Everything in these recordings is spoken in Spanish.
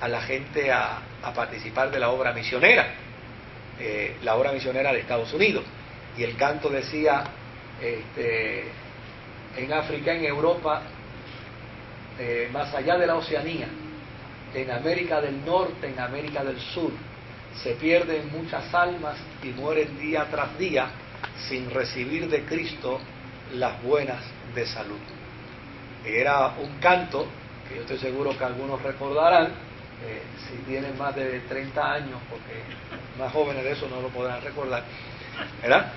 a la gente a participar de la obra misionera, la obra misionera de Estados Unidos. Y el canto decía, en África, en Europa, más allá de la Oceanía, en América del Norte, en América del Sur, se pierden muchas almas y mueren día tras día sin recibir de Cristo las buenas de salud. Era un canto que yo estoy seguro que algunos recordarán, si tienen más de 30 años, porque más jóvenes de eso no lo podrán recordar, ¿verdad?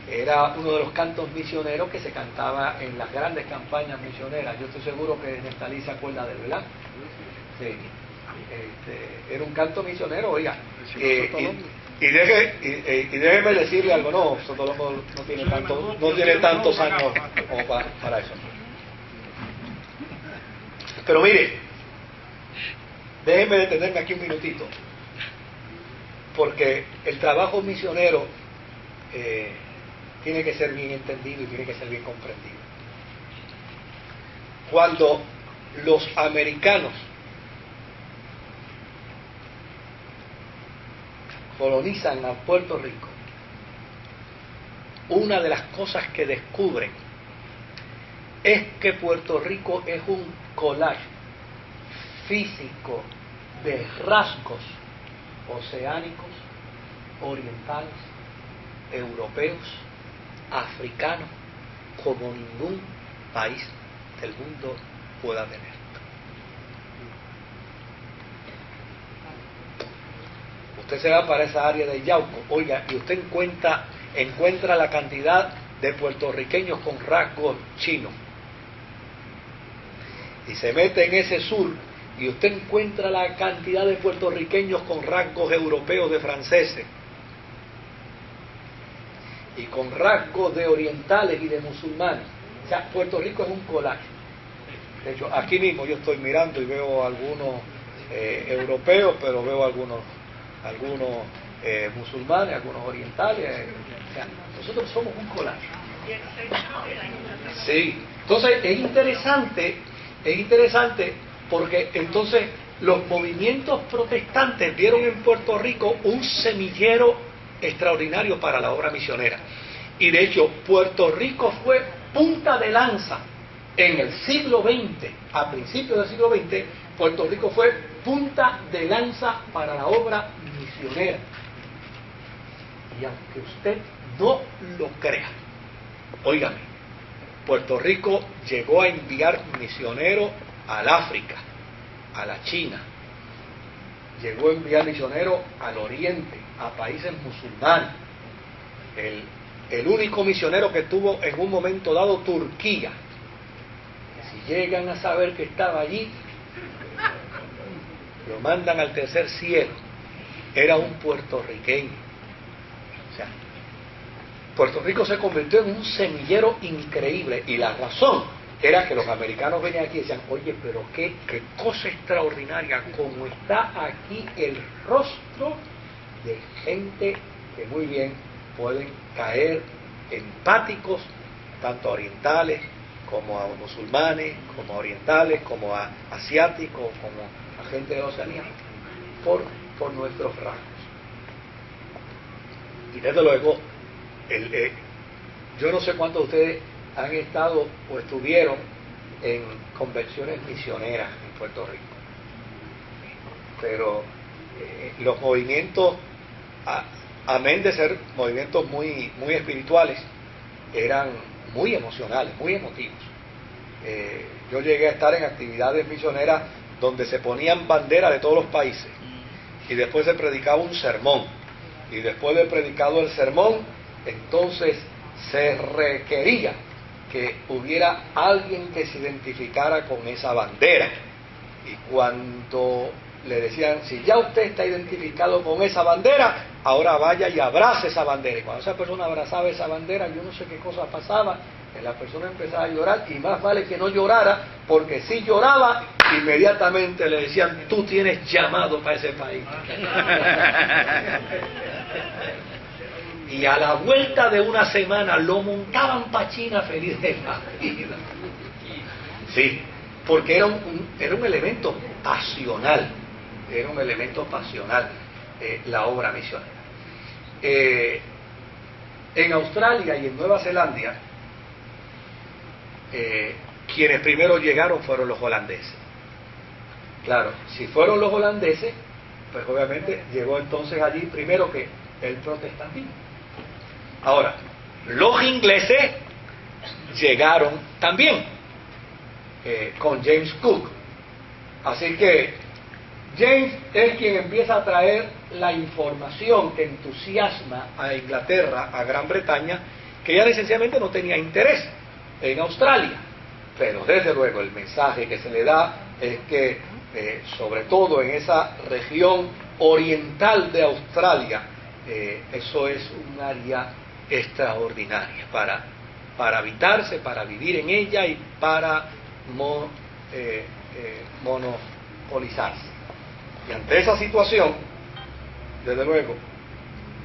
Era uno de los cantos misioneros que se cantaba en las grandes campañas misioneras. Yo estoy seguro que Nestalí se acuerda de él, ¿verdad? Sí. Era un canto misionero, oiga. Y déjeme decirle algo, no, Sotolongo no tiene tantos años como para eso. Pero mire, déjeme detenerme aquí un minutito, porque el trabajo misionero tiene que ser bien entendido y tiene que ser bien comprendido. Cuando los americanos colonizan a Puerto Rico, una de las cosas que descubren es que Puerto Rico es un collage físico de rasgos oceánicos, orientales, europeos, africanos, como ningún país del mundo pueda tener. Usted se va para esa área de Yauco, oiga, y usted encuentra la cantidad de puertorriqueños con rasgos chinos. Y se mete en ese sur y usted encuentra la cantidad de puertorriqueños con rasgos europeos de franceses. Y con rasgos de orientales y de musulmanes. O sea, Puerto Rico es un collage. De hecho, aquí mismo yo estoy mirando y veo algunos europeos, pero veo algunos musulmanes, algunos orientales. O sea, nosotros somos un collage. Sí. Entonces es interesante porque entonces los movimientos protestantes vieron en Puerto Rico un semillero extraordinario para la obra misionera. Y de hecho, Puerto Rico fue punta de lanza en el siglo XX, a principios del siglo XX, Puerto Rico fue punta de lanza para la obra misionera. Y aunque usted no lo crea, óigame, Puerto Rico llegó a enviar misioneros al África, a la China, llegó a enviar misioneros al Oriente, a países musulmanes. El único misionero que tuvo en un momento dado Turquía, que si llegan a saber que estaba allí, lo mandan al tercer cielo, era un puertorriqueño. O sea, Puerto Rico se convirtió en un semillero increíble, y la razón era que los americanos venían aquí y decían, oye, pero qué cosa extraordinaria, como está aquí el rostro de gente que muy bien pueden caer empáticos, tanto a orientales como a musulmanes, como a orientales, como a asiáticos, como a gente de Oceanía, por nuestros rasgos. Y desde luego, yo no sé cuántos de ustedes han estado o estuvieron en convenciones misioneras en Puerto Rico, pero los movimientos, amén de ser movimientos muy espirituales, eran muy emocionales, muy emotivos. Yo llegué a estar en actividades misioneras donde se ponían banderas de todos los países y después se predicaba un sermón, y después de predicado el sermón, entonces se requería que hubiera alguien que se identificara con esa bandera. Y cuando le decían, si ya usted está identificado con esa bandera, ahora vaya y abrace esa bandera. Y cuando esa persona abrazaba esa bandera, yo no sé qué cosa pasaba, que la persona empezaba a llorar, y más vale que no llorara, porque si lloraba, inmediatamente le decían, tú tienes llamado para ese país. Y a la vuelta de una semana lo montaban pa' China feliz de la vida. Sí, porque era un elemento pasional, la obra misionera. En Australia y en Nueva Zelanda, quienes primero llegaron fueron los holandeses. Claro, si fueron los holandeses, pues obviamente llegó entonces allí primero que el protestantismo. Ahora, los ingleses llegaron también con James Cook. Así que James es quien empieza a traer la información que entusiasma a Inglaterra, a Gran Bretaña, que ya esencialmente no tenía interés en Australia. Pero desde luego el mensaje que se le da es que sobre todo en esa región oriental de Australia, eso es un área extraordinaria para habitarse, para vivir en ella y para monopolizarse. Y ante esa situación, desde luego,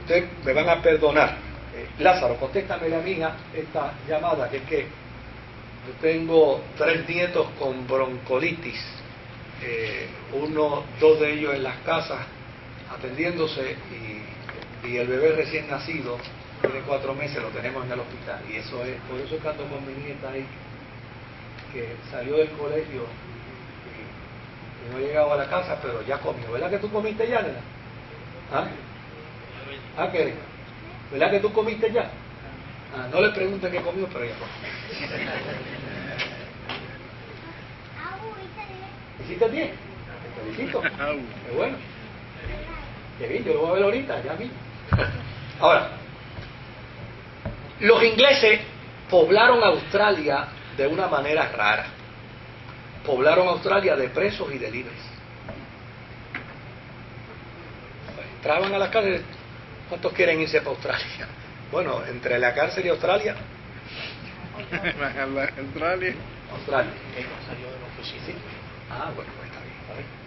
ustedes me van a perdonar. Lázaro, contéstame la mía esta llamada, que es que yo tengo 3 nietos con broncolitis, dos de ellos en las casas atendiéndose, y el bebé recién nacido tiene 4 meses, lo tenemos en el hospital, y eso es, por eso que ando con mi nieta ahí, que salió del colegio y no ha llegado a la casa, pero ya comió. ¿Verdad que tú comiste ya, nena? ¿Qué? ¿Verdad que tú comiste ya? No le pregunten qué comió, pero ya comió. ¿Hiciste bien? Te felicito. Qué bueno. Qué bien, yo lo voy a ver ahorita, ya vi. Ahora, los ingleses poblaron Australia de una manera rara. Poblaron Australia de presos y de libres. Entraban a la cárcel. ¿Cuántos quieren irse para Australia? Bueno, entre la cárcel y Australia. Australia. Salió de la oficina. Sí. Bueno,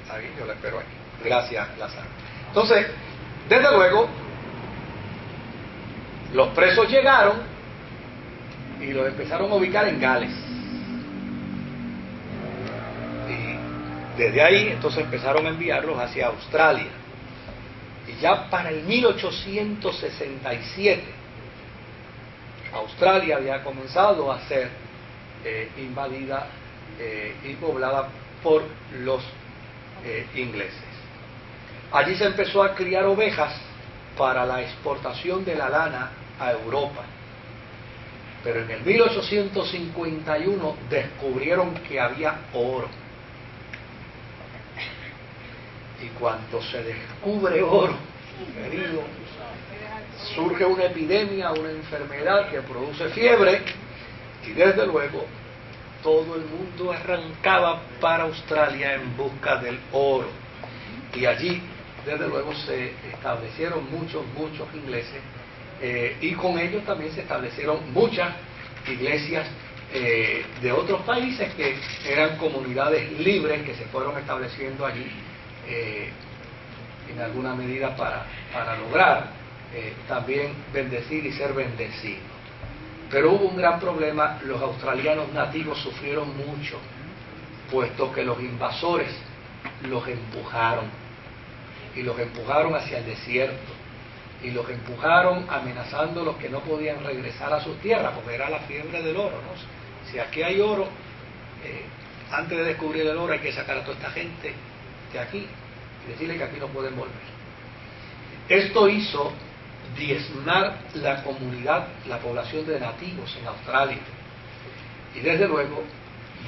está bien, yo la espero aquí. Gracias, Lázaro. Entonces, desde luego, los presos llegaron y los empezaron a ubicar en Gales. Y desde ahí, entonces empezaron a enviarlos hacia Australia. Y ya para el 1867, Australia había comenzado a ser invadida y poblada por los ingleses. Allí se empezó a criar ovejas para la exportación de la lana a Europa. Pero en el 1851 descubrieron que había oro. Y cuando se descubre oro, querido, surge una epidemia, una enfermedad que produce fiebre, y desde luego todo el mundo arrancaba para Australia en busca del oro. Y allí, desde luego, se establecieron muchos ingleses, y con ellos también se establecieron muchas iglesias de otros países que eran comunidades libres que se fueron estableciendo allí en alguna medida para lograr también bendecir y ser bendecidos. Pero hubo un gran problema. Los australianos nativos sufrieron mucho, puesto que los invasores los empujaron, y los empujaron hacia el desierto, y los empujaron amenazándolos que no podían regresar a sus tierras, porque era la fiebre del oro, ¿no? Si aquí hay oro, antes de descubrir el oro hay que sacar a toda esta gente de aquí y decirle que aquí no pueden volver. Esto hizo diezmar la comunidad, la población de nativos en Australia, y desde luego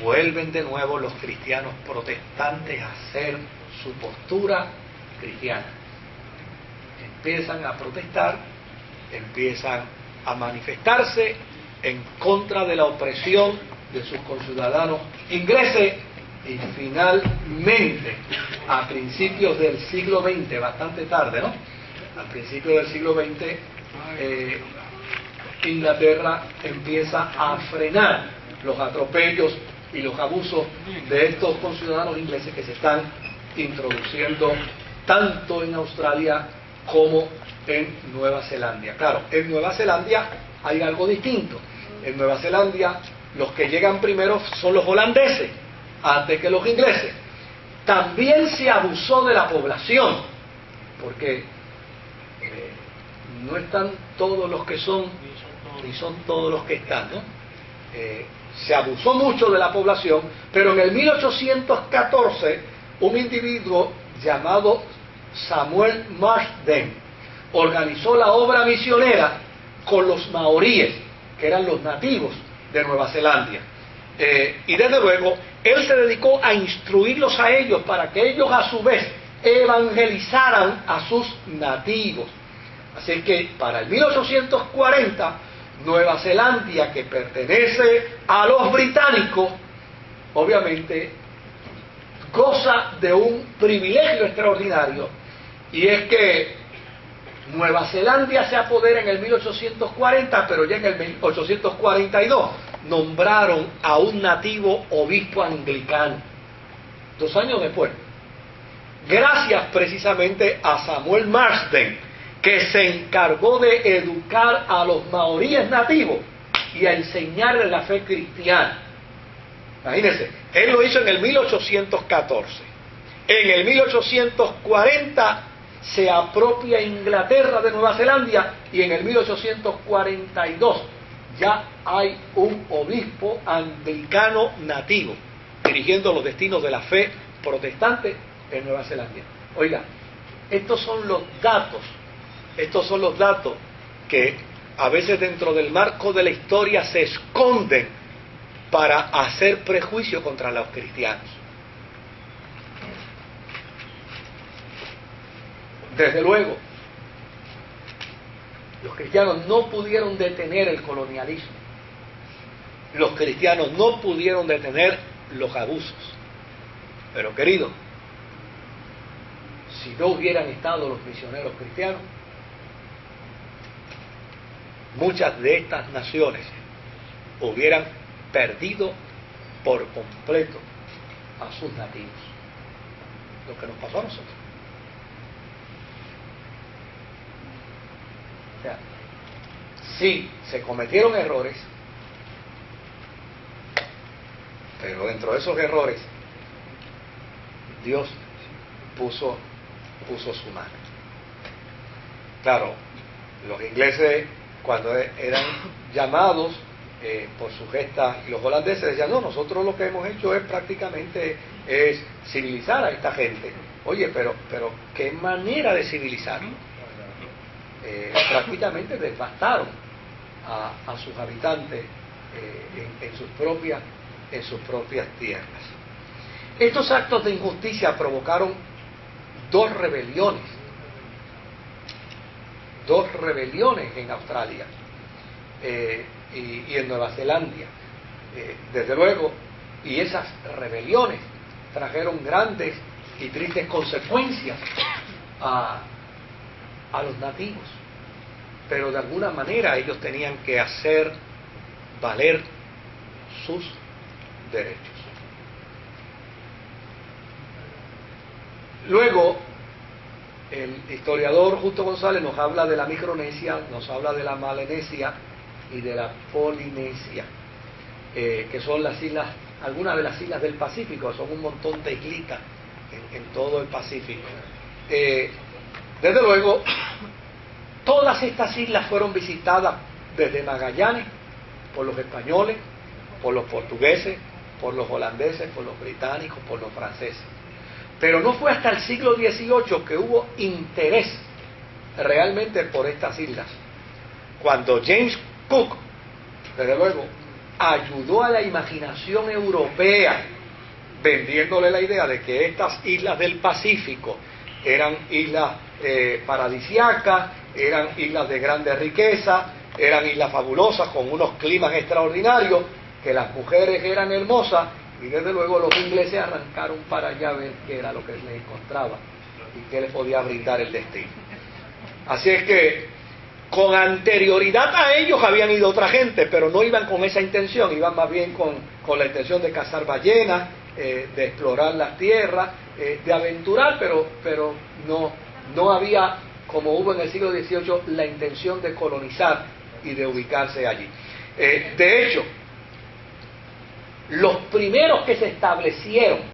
vuelven de nuevo los cristianos protestantes a hacer su postura cristiana. Empiezan a protestar, empiezan a manifestarse en contra de la opresión de sus conciudadanos ingleses, y finalmente, a principios del siglo XX, bastante tarde, ¿no? Al principio del siglo XX, Inglaterra empieza a frenar los atropellos y los abusos de estos conciudadanos ingleses que se están introduciendo tanto en Australia como en Nueva Zelanda. Claro, en Nueva Zelanda hay algo distinto. En Nueva Zelanda los que llegan primero son los holandeses, antes que los ingleses. También se abusó de la población, porque no están todos los que son, ni son todos los que están, ¿no? Se abusó mucho de la población, pero en el 1814 un individuo llamado Samuel Marsden organizó la obra misionera con los maoríes, que eran los nativos de Nueva Zelanda. Y desde luego, él se dedicó a instruirlos a ellos para que ellos a su vez evangelizaran a sus nativos. Así que para el 1840, Nueva Zelanda, que pertenece a los británicos, obviamente goza de un privilegio extraordinario, y es que Nueva Zelanda se apodera en el 1840, pero ya en el 1842 nombraron a un nativo obispo anglicano, 2 años después, gracias precisamente a Samuel Marsden, que se encargó de educar a los maoríes nativos y a enseñarles la fe cristiana. Imagínense, él lo hizo en el 1814. En el 1840 se apropia Inglaterra de Nueva Zelanda, y en el 1842 ya hay un obispo anglicano nativo dirigiendo los destinos de la fe protestante en Nueva Zelanda. Oiga, estos son los datos que a veces dentro del marco de la historia se esconden para hacer prejuicio contra los cristianos. Desde luego, los cristianos no pudieron detener el colonialismo. Los cristianos no pudieron detener los abusos. Pero querido, si no hubieran estado los misioneros cristianos, muchas de estas naciones hubieran perdido por completo a sus nativos. Lo que nos pasó a nosotros. O sea, sí, se cometieron errores, pero dentro de esos errores Dios puso su mano. Claro, los ingleses, cuando eran llamados por su gesta, y los holandeses decían, no, nosotros lo que hemos hecho es prácticamente civilizar a esta gente. Oye, pero ¿qué manera de civilizar? Prácticamente devastaron a sus habitantes en sus propias tierras. Estos actos de injusticia provocaron dos rebeliones en Australia y en Nueva Zelanda, desde luego, y esas rebeliones trajeron grandes y tristes consecuencias a los nativos, pero de alguna manera ellos tenían que hacer valer sus derechos. Luego, el historiador Justo González nos habla de la Micronesia, nos habla de la Melanesia y de la Polinesia, que son las islas, algunas de las islas del Pacífico, son un montón de islitas en todo el Pacífico. Desde luego, todas estas islas fueron visitadas desde Magallanes por los españoles, por los portugueses, por los holandeses, por los británicos, por los franceses. Pero no fue hasta el siglo XVIII que hubo interés realmente por estas islas. Cuando James Cook, desde luego, ayudó a la imaginación europea, vendiéndole la idea de que estas islas del Pacífico eran islas paradisíacas, eran islas de grande riqueza, eran islas fabulosas con unos climas extraordinarios, que las mujeres eran hermosas, y desde luego los ingleses arrancaron para allá a ver qué era lo que les encontraba y qué les podía brindar el destino. Así es que con anterioridad a ellos habían ido otra gente, pero no iban con esa intención, iban más bien con la intención de cazar ballenas, de explorar las tierras, de aventurar, pero no había, como hubo en el siglo XVIII, la intención de colonizar y de ubicarse allí. De hecho, los primeros que se establecieron